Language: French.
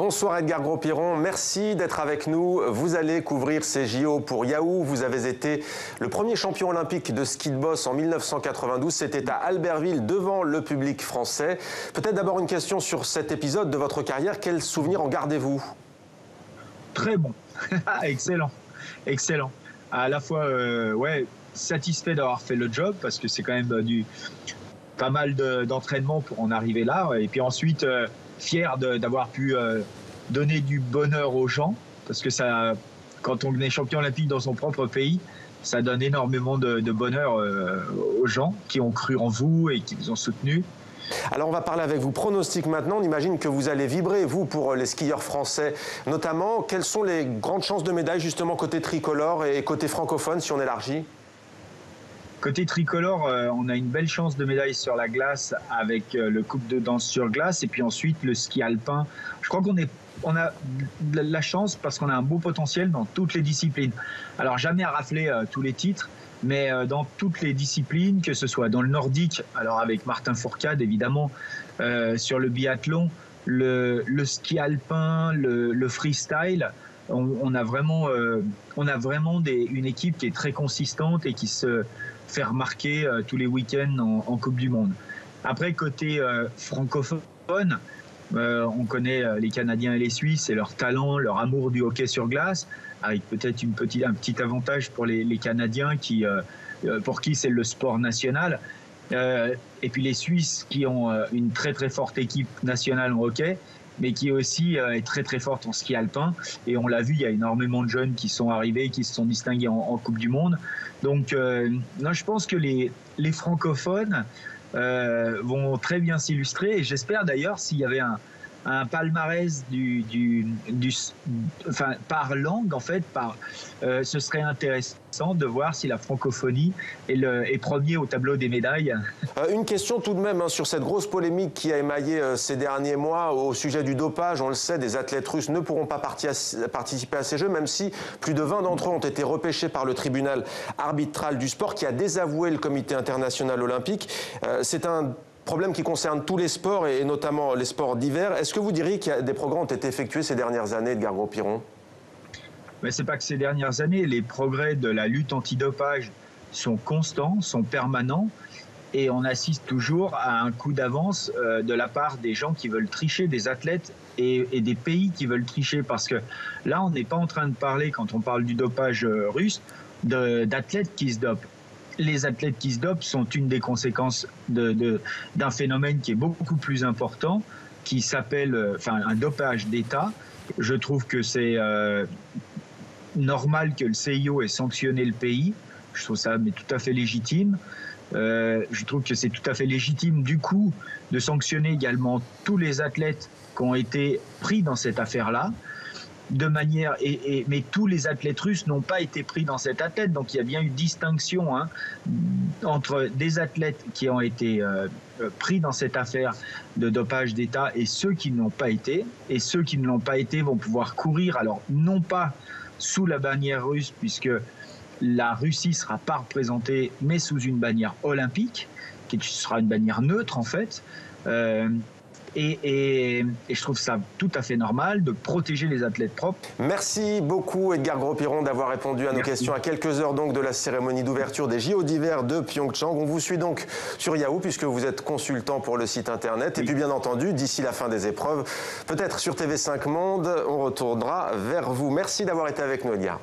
Bonsoir Edgar Gros-Piron, merci d'être avec nous. Vous allez couvrir ces JO pour Yahoo. Vous avez été le premier champion olympique de ski de boss en 1992. C'était à Albertville devant le public français. Peut-être d'abord une question sur cet épisode de votre carrière. Quels souvenirs en gardez-vous? Très bon, excellent, excellent. À la fois, satisfait d'avoir fait le job parce que c'est quand même pas mal d'entraînement pour en arriver là. Et puis ensuite, fier d'avoir pu donner du bonheur aux gens parce que ça, quand on est champion olympique dans son propre pays, ça donne énormément de bonheur aux gens qui ont cru en vous et qui vous ont soutenu. Alors on va parler avec vous pronostic maintenant. On imagine que vous allez vibrer, vous, pour les skieurs français notamment. Quelles sont les grandes chances de médaille justement côté tricolore et côté francophone si on élargit? Côté tricolore, on a une belle chance de médaille sur la glace avec le couple de danse sur glace et puis ensuite le ski alpin. Je crois qu'on a la chance parce qu'on a un beau potentiel dans toutes les disciplines. Alors jamais à rafler tous les titres, mais dans toutes les disciplines, que ce soit dans le nordique, alors avec Martin Fourcade évidemment, sur le biathlon, le ski alpin, le freestyle. On a vraiment une équipe qui est très consistante et qui se fait remarquer tous les week-ends en Coupe du Monde. Après, côté francophone, on connaît les Canadiens et les Suisses et leur talent, leur amour du hockey sur glace, avec peut-être un petit avantage pour les Canadiens pour qui c'est le sport national. Et puis les Suisses qui ont une très très forte équipe nationale en hockey, mais qui aussi est très très forte en ski alpin. Et on l'a vu, il y a énormément de jeunes qui sont arrivés, qui se sont distingués en Coupe du Monde. Donc non, je pense que les francophones vont très bien s'illustrer. Et j'espère d'ailleurs, s'il y avait un palmarès par langue, en fait, ce serait intéressant de voir si la francophonie est premier au tableau des médailles. Une question tout de même sur cette grosse polémique qui a émaillé ces derniers mois au sujet du dopage. On le sait, des athlètes russes ne pourront pas participer à ces Jeux, même si plus de 20 d'entre eux ont été repêchés par le tribunal arbitral du sport qui a désavoué le comité international olympique. C'est un problème qui concerne tous les sports et notamment les sports d'hiver. Est-ce que vous diriez que des progrès ont été effectués ces dernières années, Edgar Gros-Piron? Mais c'est pas que ces dernières années, les progrès de la lutte antidopage sont constants, sont permanents, et on assiste toujours à un coup d'avance de la part des gens qui veulent tricher, des athlètes et des pays qui veulent tricher, parce que là, on n'est pas en train de parler, quand on parle du dopage russe, d'athlètes qui se dopent. Les athlètes qui se dopent sont une des conséquences d'un phénomène qui est beaucoup plus important, qui s'appelle un dopage d'État. Je trouve que c'est normal que le CIO ait sanctionné le pays. Je trouve ça tout à fait légitime. Je trouve que c'est tout à fait légitime du coup de sanctionner également tous les athlètes qui ont été pris dans cette affaire-là. Mais tous les athlètes russes n'ont pas été pris dans cette athlète, donc il y a bien eu distinction entre des athlètes qui ont été pris dans cette affaire de dopage d'État et ceux qui ne l'ont pas été. Et ceux qui ne l'ont pas été vont pouvoir courir, alors non pas sous la bannière russe, puisque la Russie ne sera pas représentée, mais sous une bannière olympique, qui sera une bannière neutre en fait. Et je trouve ça tout à fait normal de protéger les athlètes propres. Merci beaucoup Edgar Gros-Piron d'avoir répondu à nos questions à quelques heures donc de la cérémonie d'ouverture des JO d'hiver de Pyeongchang. On vous suit donc sur Yahoo puisque vous êtes consultant pour le site internet. Et puis bien entendu, d'ici la fin des épreuves, peut-être sur TV5 Monde, on retournera vers vous. Merci d'avoir été avec nous Edgar.